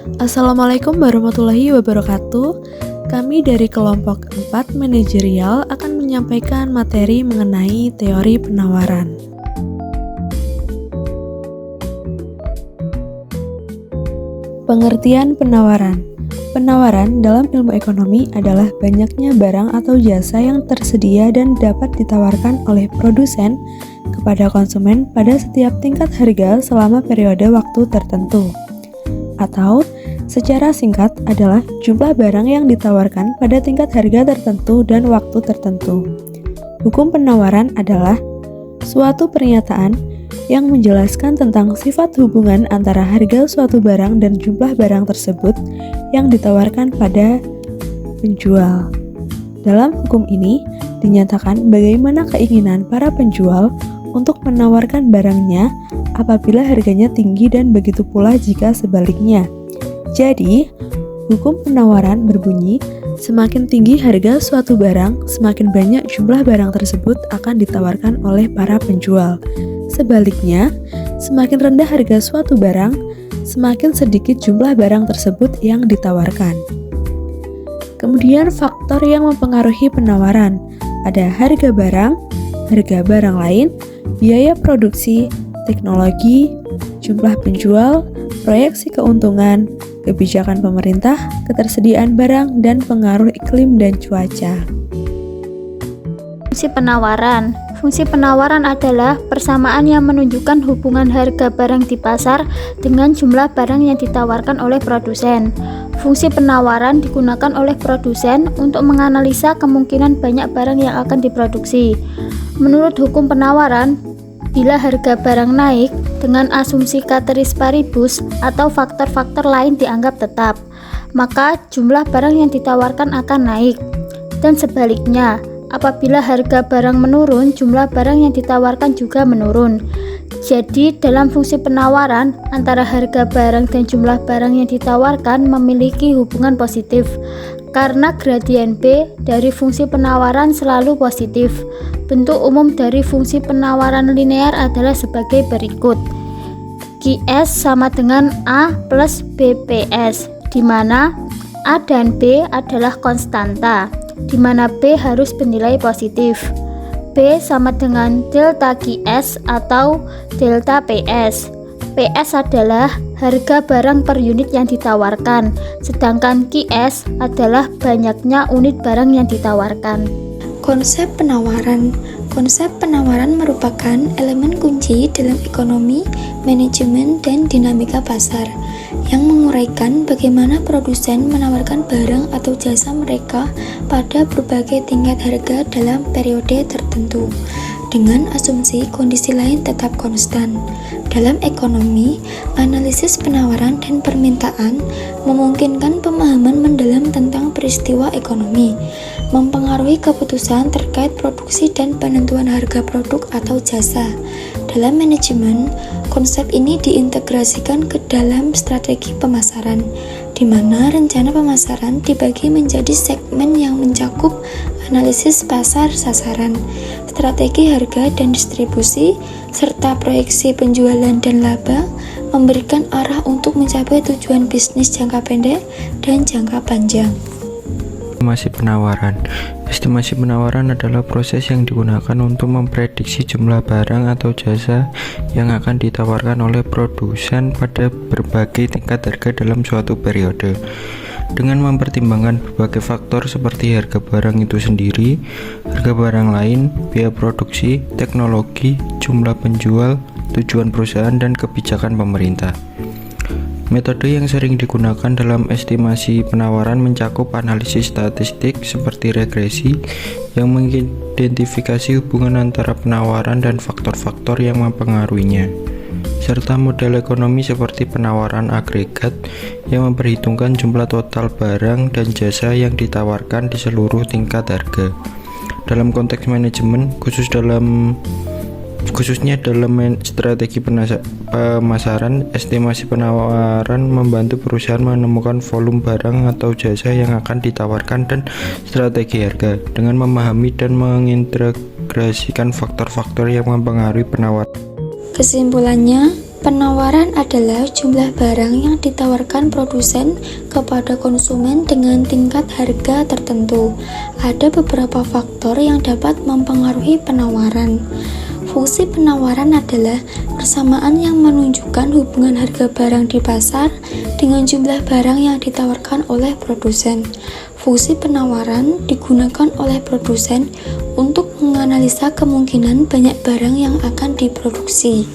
Assalamualaikum warahmatullahi wabarakatuh. Kami dari kelompok 4 manajerial akan menyampaikan materi mengenai teori penawaran. Pengertian penawaran. Penawaran dalam ilmu ekonomi adalah banyaknya barang atau jasa yang tersedia dan dapat ditawarkan oleh produsen kepada konsumen pada setiap tingkat harga selama periode waktu tertentu. Atau secara singkat adalah jumlah barang yang ditawarkan pada tingkat harga tertentu dan waktu tertentu. Hukum penawaran adalah suatu pernyataan yang menjelaskan tentang sifat hubungan antara harga suatu barang dan jumlah barang tersebut yang ditawarkan pada penjual. Dalam hukum ini dinyatakan bagaimana keinginan para penjual untuk menawarkan barangnya apabila harganya tinggi dan begitu pula jika sebaliknya. Jadi, hukum penawaran berbunyi, semakin tinggi harga suatu barang, semakin banyak jumlah barang tersebut akan ditawarkan oleh para penjual. Sebaliknya, semakin rendah harga suatu barang, semakin sedikit jumlah barang tersebut yang ditawarkan. Kemudian faktor yang mempengaruhi penawaran, ada harga barang lain, biaya produksi, teknologi, jumlah penjual, proyeksi keuntungan, kebijakan pemerintah, ketersediaan barang, dan pengaruh iklim dan cuaca. Fungsi penawaran. Fungsi penawaran adalah persamaan yang menunjukkan hubungan harga barang di pasar dengan jumlah barang yang ditawarkan oleh produsen. Fungsi penawaran digunakan oleh produsen untuk menganalisa kemungkinan banyak barang yang akan diproduksi. Menurut hukum penawaran, bila harga barang naik dengan asumsi ceteris paribus atau faktor-faktor lain dianggap tetap, maka jumlah barang yang ditawarkan akan naik. Dan sebaliknya, apabila harga barang menurun, jumlah barang yang ditawarkan juga menurun. Jadi, dalam fungsi penawaran, antara harga barang dan jumlah barang yang ditawarkan memiliki hubungan positif, karena gradien B dari fungsi penawaran selalu positif. Bentuk umum dari fungsi penawaran linear adalah sebagai berikut. QS sama dengan A plus BPS, di mana A dan B adalah konstanta, di mana B harus bernilai positif. B sama dengan delta QS atau delta PS. PS adalah harga barang per unit yang ditawarkan, sedangkan QS adalah banyaknya unit barang yang ditawarkan. Konsep penawaran. Konsep penawaran merupakan elemen kunci dalam ekonomi, manajemen, dan dinamika pasar yang menguraikan bagaimana produsen menawarkan barang atau jasa mereka pada berbagai tingkat harga dalam periode tertentu dengan asumsi kondisi lain tetap konstan. Dalam ekonomi, analisis penawaran dan permintaan memungkinkan pemahaman mendalam tentang peristiwa ekonomi, mempengaruhi keputusan terkait produksi dan penentuan harga produk atau jasa. Dalam manajemen, konsep ini diintegrasikan ke dalam strategi pemasaran, di mana rencana pemasaran dibagi menjadi segmen yang mencakup analisis pasar sasaran, strategi harga dan distribusi, serta proyeksi penjualan dan laba, memberikan arah untuk mencapai tujuan bisnis jangka pendek dan jangka panjang. Estimasi penawaran. Estimasi penawaran adalah proses yang digunakan untuk memprediksi jumlah barang atau jasa yang akan ditawarkan oleh produsen pada berbagai tingkat harga dalam suatu periode. Dengan mempertimbangkan berbagai faktor seperti harga barang itu sendiri, harga barang lain, biaya produksi, teknologi, jumlah penjual, tujuan perusahaan, dan kebijakan pemerintah. Metode yang sering digunakan dalam estimasi penawaran mencakup analisis statistik seperti regresi yang mengidentifikasi hubungan antara penawaran dan faktor-faktor yang mempengaruhinya, serta model ekonomi seperti penawaran agregat yang memperhitungkan jumlah total barang dan jasa yang ditawarkan di seluruh tingkat harga. Dalam konteks manajemen, khususnya dalam strategi pemasaran, estimasi penawaran membantu perusahaan menemukan volume barang atau jasa yang akan ditawarkan dan strategi harga dengan memahami dan mengintegrasikan faktor-faktor yang mempengaruhi penawaran. Kesimpulannya, Penawaran adalah jumlah barang yang ditawarkan produsen kepada konsumen dengan tingkat harga tertentu. Ada beberapa faktor yang dapat mempengaruhi penawaran. Fungsi penawaran adalah persamaan yang menunjukkan hubungan harga barang di pasar dengan jumlah barang yang ditawarkan oleh produsen. Fungsi penawaran digunakan oleh produsen untuk menganalisa kemungkinan banyak barang yang akan diproduksi.